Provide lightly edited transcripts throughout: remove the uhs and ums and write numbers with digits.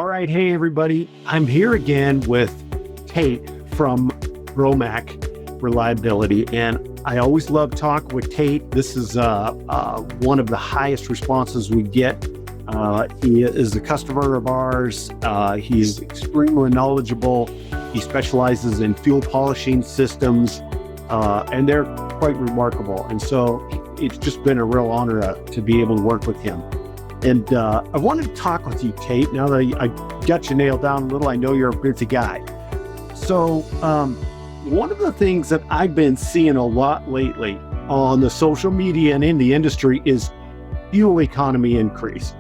All right. Hey, everybody. I'm here again with Tate from Bromac Reliability. And I always love talking with Tate. This is one of the highest responses we get. He is a customer of ours. He's extremely knowledgeable. He specializes in fuel polishing systems, and they're quite remarkable. And so it's just been a real honor to be able to work with him. And I wanted to talk with you, Tate. Now that I got you nailed down a little, I know you're a busy guy. So one of the things that I've been seeing a lot lately on the social media and in the industry is fuel economy increase.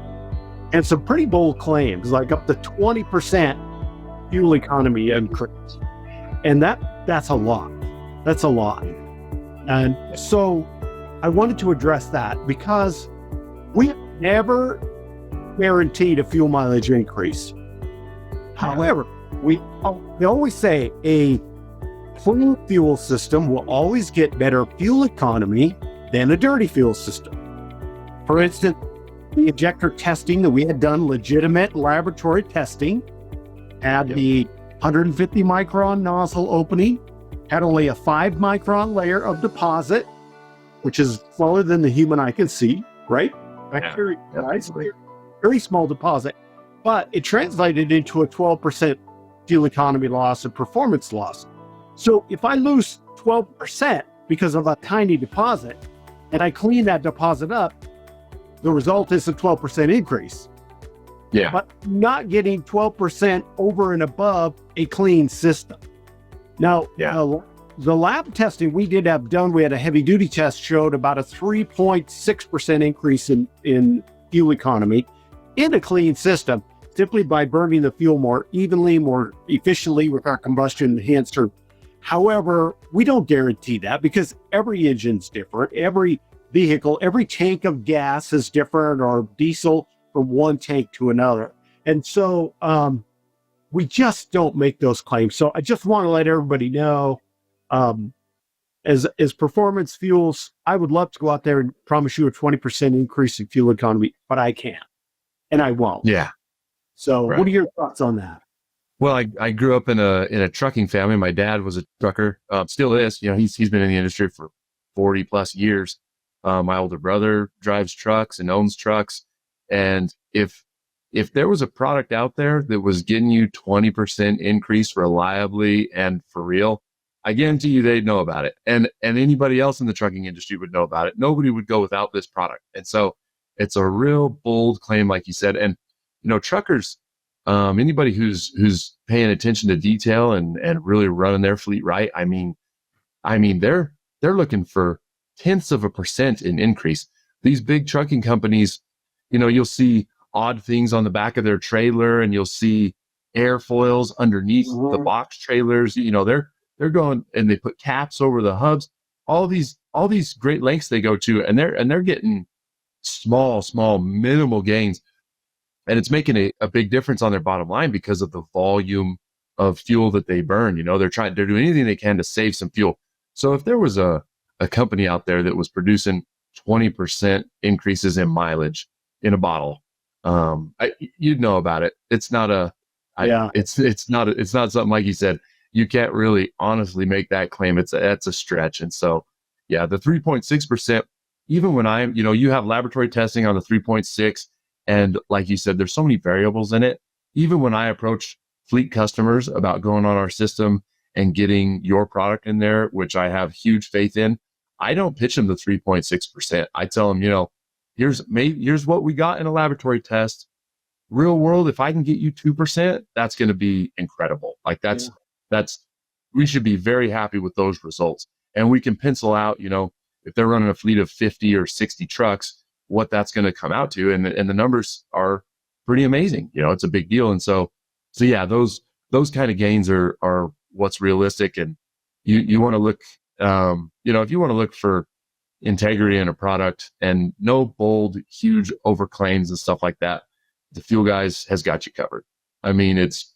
And some pretty bold claims, like up to 20% fuel economy increase. And that's a lot. That's a lot. And so I wanted to address that because we never guaranteed a fuel mileage increase. However, they always say a clean fuel system will always get better fuel economy than a dirty fuel system. For instance, the injector testing that we had done, legitimate laboratory testing, had the 150 micron nozzle opening, had only a 5 micron layer of deposit, which is smaller than the human eye can see, right? Very, very small deposit, but it translated into a 12% fuel economy loss and performance loss. So if I lose 12% because of a tiny deposit and I clean that deposit up, the result is a 12% increase. Yeah. But not getting 12% over and above a clean system. Now, the lab testing we did have done, we had a heavy duty test, showed about a 3.6% increase in fuel economy in a clean system, simply by burning the fuel more evenly, more efficiently with our combustion enhancer. However, we don't guarantee that because every engine's different. Every vehicle, every tank of gas is different, or diesel from one tank to another. And so we just don't make those claims. So I just want to let everybody know, as performance fuels, I would love to go out there and promise you a 20% increase in fuel economy, but I can't, and I won't. Yeah. So What are your thoughts on that? Well, I grew up in a trucking family. My dad was a trucker, still is. You know, he's been in the industry for 40 plus years. My older brother drives trucks and owns trucks. And if there was a product out there that was getting you 20% increase reliably and for real, I guarantee you they'd know about it. And anybody else in the trucking industry would know about it. Nobody would go without this product. And so it's a real bold claim, like you said. And, you know, truckers, anybody who's paying attention to detail and really running their fleet right, I mean, they're looking for tenths of a percent in increase. These big trucking companies, you know, you'll see odd things on the back of their trailer, and you'll see airfoils underneath the box trailers. You know, they're going and they put caps over the hubs. All these great lengths they go to, and they're getting small minimal gains, and it's making a big difference on their bottom line because of the volume of fuel that they burn. You know, they're doing anything they can to save some fuel. So if there was a company out there that was producing 20% increases in mileage in a bottle, you'd know about it. It's not it's not something, like you said, you can't really honestly make that claim. That's a stretch. And so, yeah, the 3.6%, even when you have laboratory testing on the 3.6, and like you said, there's so many variables in it. Even when I approach fleet customers about going on our system and getting your product in there, which I have huge faith in, I don't pitch them the 3.6%. I tell them, you know, here's what we got in a laboratory test. Real world, if I can get you 2%, that's going to be incredible. Like we should be very happy with those results. And we can pencil out, you know, if they're running a fleet of 50 or 60 trucks, what that's going to come out to. And the numbers are pretty amazing. You know, it's a big deal. And so yeah, those kind of gains are what's realistic. And you want to look, you know, if you want to look for integrity in a product and no bold, huge overclaims and stuff like that, the Fuel Guys has got you covered. I mean, it's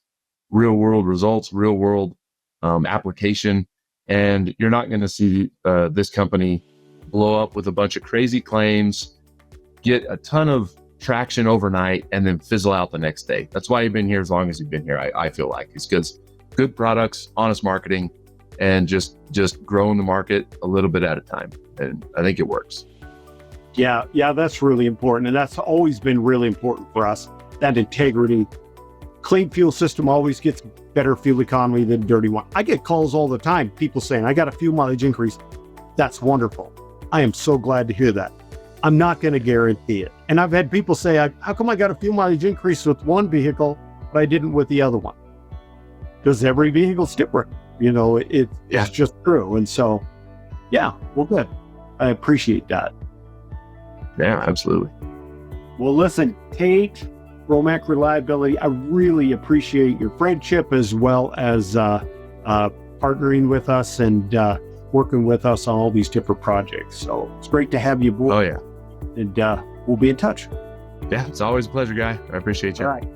real world results, real world application, and you're not going to see this company blow up with a bunch of crazy claims, get a ton of traction overnight and then fizzle out the next day. That's why you've been here as long as you've been here. I feel like it's good products, honest marketing, and just growing the market a little bit at a time. And I think it works. Yeah, that's really important. And that's always been really important for us, that integrity. Clean fuel system always gets better fuel economy than dirty one. I get calls all the time, people saying, I got a fuel mileage increase. That's wonderful. I am so glad to hear that. I'm not going to guarantee it. And I've had people say, how come I got a fuel mileage increase with one vehicle, but I didn't with the other one? Because every vehicle's different. It's just true. And so, yeah, well, good. I appreciate that. Yeah, absolutely. Well, listen, Tate, Bromac Reliability, I really appreciate your friendship as well as partnering with us and working with us on all these different projects. So it's great to have you aboard. Oh, yeah. And we'll be in touch. Yeah, it's always a pleasure, Guy. I appreciate you. All right.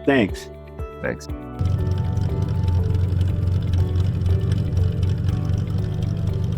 Thanks. Thanks.